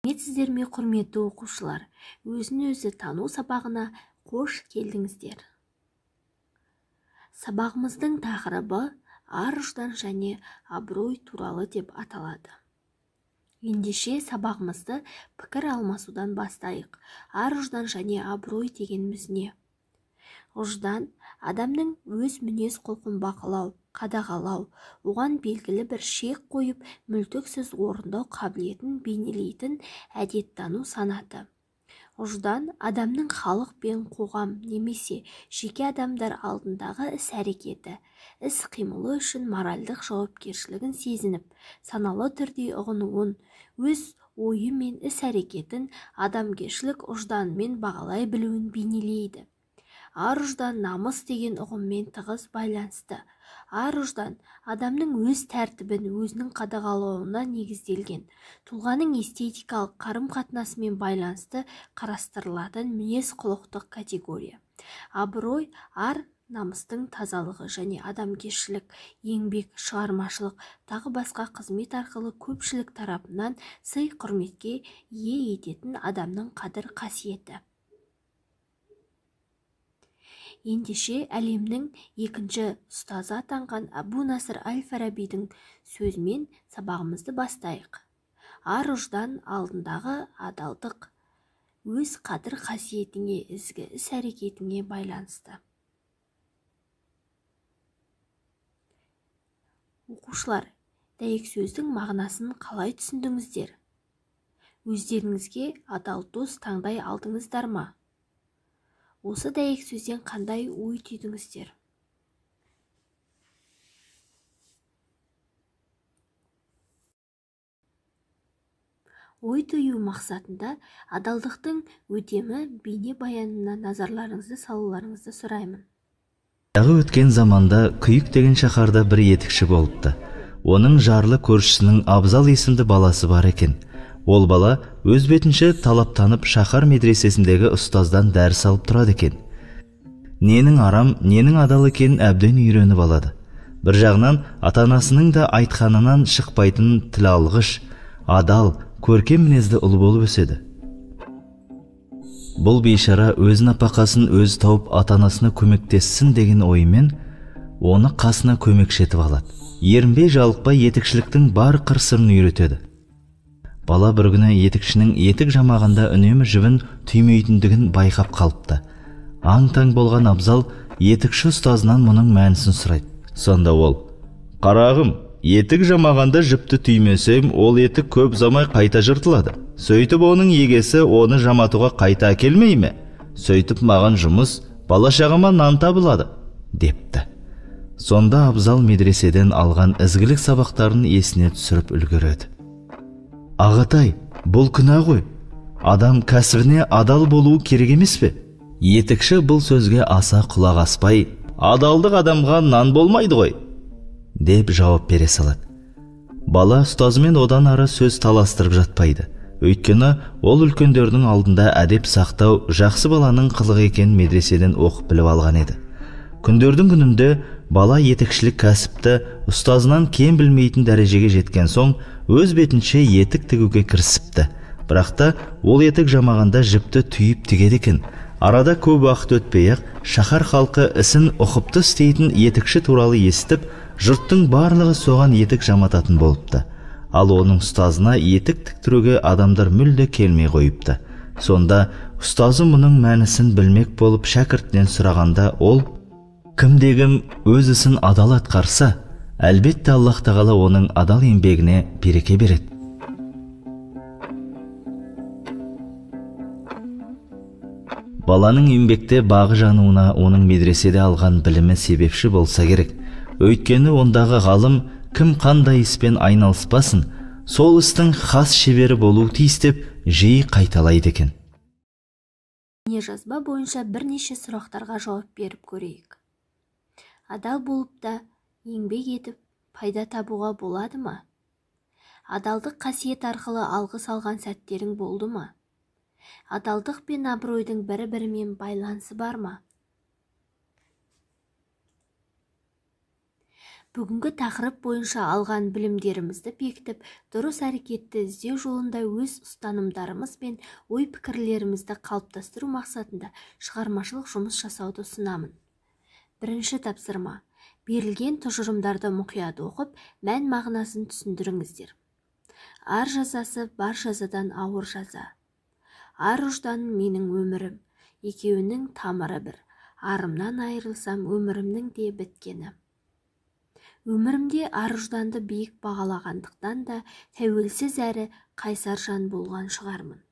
Сіздер ме, құрметті оқушылар, өзін-өзі тану сабағына қош келдіңіздер. Сабағымыздың тақырыбы ар-ұждан және абырой туралы деп аталады. Ендеше сабағымызды пікір алмасудан бастайық. Ар-ұждан және абырой дегеніміз не? Ұждан адамның өз мінез құлқын бақылау, қадағалау, оған белгілі бір шек қойып, мүлтіксіз орындау қабілетін бейнелейтін әдеттану санаты. Ұждан адамның халық пен қоғам немесе жеке адамдар алдындағы іс-әрекеті, іс-қимылы үшін моральдық жауапкершілігін сезініп, саналы түрде ұғынуын, өз ойы мен іс-әрекетін адамгершілік ұжданымен бағалай білуін бейнелейді. Ар-ұждан намыс деген ұғыммен тығыз байланысты. Ар-ұждан адамның өз тәртібін өзінің қадағалауына негізделген, тұлғаның эстетикалық қарым-қатынасымен байланысты қарастырылатын мінез-құлықтық категория. Абырой ар-намыстың тазалығы және адамгершілік, еңбек, шығармашылық, тағы басқа қызмет арқылы көпшілік тарапынан сый-құрметке ие ететін адамның қадір-қасиеті. Ендеше әлемнің екінші ұстазы атанған Әбу Насыр әл-Фарабидің сөзімен сабағымызды бастайық. Ар-ұждан алдындағы адалдық өз қадір-қасиетіңе, ізгі іс-әрекетіңе байланысты. Оқушылар, дәйексөздің мағынасын қалай түсіндіңіздер? Өздеріңізге адал дос таңдай алдыңыздар ма? Осы дәйексөзден қандай ой түйдіңіздер? Ой түю мақсатында адалдықтың өтемі бейне баянына назарларыңызды салуларыңызды сұраймын. Өткен заманда Күйік деген шаһарда бір етікші болыпты. Оның жарлы көршісінің Абзал есімді баласы бар екен. Ол бала өз бетінше талаптанып шаһар медресесіндегі ұстаздан дәріс алып тұрады екен. Ненің арам, ненің адал екенін әбден үйреніп алады. Бір жағынан ата-анасының да айтқанынан шықпайтын тіл алғыш, адал, көркем мінезді ұл болып өседі. Бұл бейшара өз нәпақасын өзі тауып ата-анасына көмектессін деген ойымен оны қасына көмекші етіп алады. Ерінбей жалықпай етікшіліктің бар қыр-сырын үйретеді. Бала бір күні етікшінің етік жамағанда үнемі жібін түймейтіндігін байқап қалыпты. Аң-таң болған Абзал етікші ұстазынан мұның мәнісін сұрайды. Сонда ол: «Қарағым, етік жамағанда жіпті түймесем, ол етік көп замай қайта жыртылады. Сөйтіп оның егесі оны жаматуға қайта әкелмей ме? Сөйтіп маған жұмыс, бала-шағама нан табылады», депті. Сонда Абзал медреседен алған ізгілік сабақтарын есіне түсіріп үлгереді. «Ағатай, бұл күнә ғой. Адам кәсібіне адал болуы керек емес пе?» Етікші бұл сөзге аса құлақ аспай: «Адалдық адамға нан болмайды ғой», деп жауап бере салады. Бала ұстазымен одан ары сөз таластырып жатпайды. Өйткені ол үлкендердің алдында әдеп сақтау жақсы баланың қылығы екенін медреседен оқып біліп алған еді. Күндердің күнінде бала етікшілік кәсіпті ұстазынан кем білмейтін дәрежеге жеткен соң өз бетінше етік тігуге кірісіпті. Бірақ та ол етік жамағанда жіпті түйіп тігеді екен. Арада көп уақыт өтпей-ақ шаһар халқы ісін ұқыпты істейтін етікші туралы естіп, жұрттың барлығы соған етік жамататын болыпты. Ал оның ұстазына етік тіктіруге адамдар мүлде келмей қойыпты. Сонда ұстазы мұның мәнісін білмек болып шәкіртінен сұрағанда ол: «Кімде-кім өз ісін адал атқарса, әлбетте Аллах тағала оның адал еңбегіне береке береді». Баланың еңбекте бағы жануына оның медреседе алған білімі себепші болса керек. Өйткені ондағы ғалым кім қандай іспен айналыспасын, сол істің хас шебері болуы тиіс деп жиі қайталайды екен. Жазба бойынша бірнеше сұрақтарға жауап беріп көрейік. Адал болып та еңбек етіп пайда табуға болады ма? Адалдық қасиет арқылы алғыс алған сәттерің болды ма? Адалдық пен абыройдың бірі-бірімен байланысы бар ма? Бүгінгі тақырып бойынша алған білімдерімізді бекітіп, дұрыс әрекетті іздеу жолында өз ұстанымдарымыз бен ой-пікірлерімізді қалыптастыру мақсатында шығармашылық жұмыс жасауды ұсынамын. Бірінші тапсырма. Берілген тұжырымдарды мұқият оқып, мән-мағынасын түсіндіріңіздер. Ар жазасы бар жазадан ауыр жаза. Ар ұжданым менің өмірім, екеуінің тамыры бір. Арымнан айырылсам, өмірімнің де біткені. Өмірімде ар ұжданды биік бағалағандықтан да тәуелсіз әрі қайсар жан болған шығармын.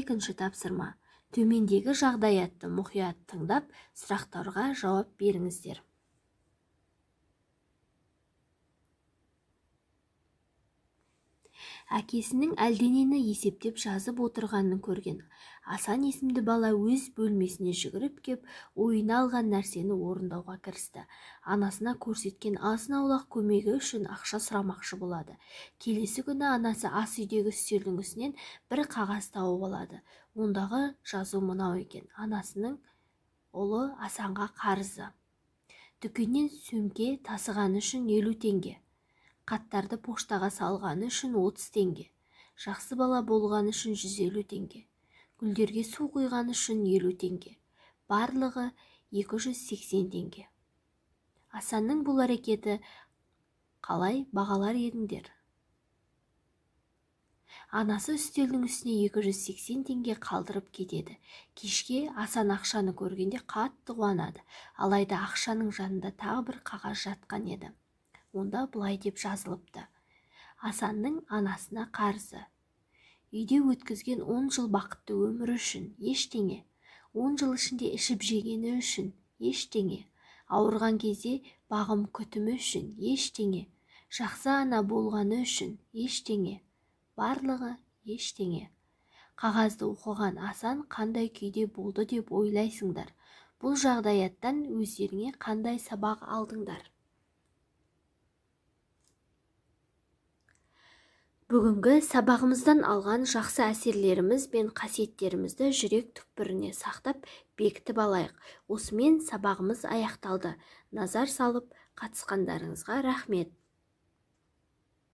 Екінші тапсырма. Төмендегі жағдаятты мұқият тыңдап, сұрақтарға жауап беріңіздер. Әкесінің әлденені есептеп жазып отырғанын көрген Асан есімді бала өз бөлмесіне жүгіріп кеп, ойына алған нәрсені орындауға кірісті. Анасына көрсеткен азын-аулақ көмегі үшін ақша сұрамақшы болады. Келесі күні анасы ас үйдегі үстелдің үстінен бір қағаз тауып алады. Ондағы жазу мынау екен: анасының ұлы Асанға қарызы. Дүкеннен сөмке тасығаны үшін 50 теңге. Қаттарды поштаға салғаны үшін 30 теңге. Жақсы бала болғаны үшін 150 теңге. Гүлдерге су құйғаны үшін 50 теңге. Барлығы 280 теңге. Асанның бұл әрекеті қалай бағалар едіңдер? Анасы үстелдің үстіне 280 теңге қалдырып кетеді. Кешке Асан ақшаны көргенде қатты қуанады. Алайда ақшаның жанында тағы бір қағаз жатқан еді. Онда былай деп жазылыпты: Асанның анасына қарызы. Үйде өткізген 10 жыл бақытты өмірі үшін ештеңе. 10 жыл ішінде ішіп жегені үшін ештеңе. Ауырған кезде бағым күтімі үшін ештеңе. Жақсы ана болғаны үшін ештеңе. Барлығы ештеңе. Қағазды оқыған Асан қандай күйде болды деп ойлайсыңдар? Бұл жағдаяттан өздеріңе қандай сабақ алдыңдар? Бүгінгі сабағымыздан алған жақсы әсерлеріміз бен қасиеттерімізді жүрек түкпіріне сақтап, бекітіп алайық. Осымен сабағымыз аяқталды. Назар салып қатысқандарыңызға рахмет.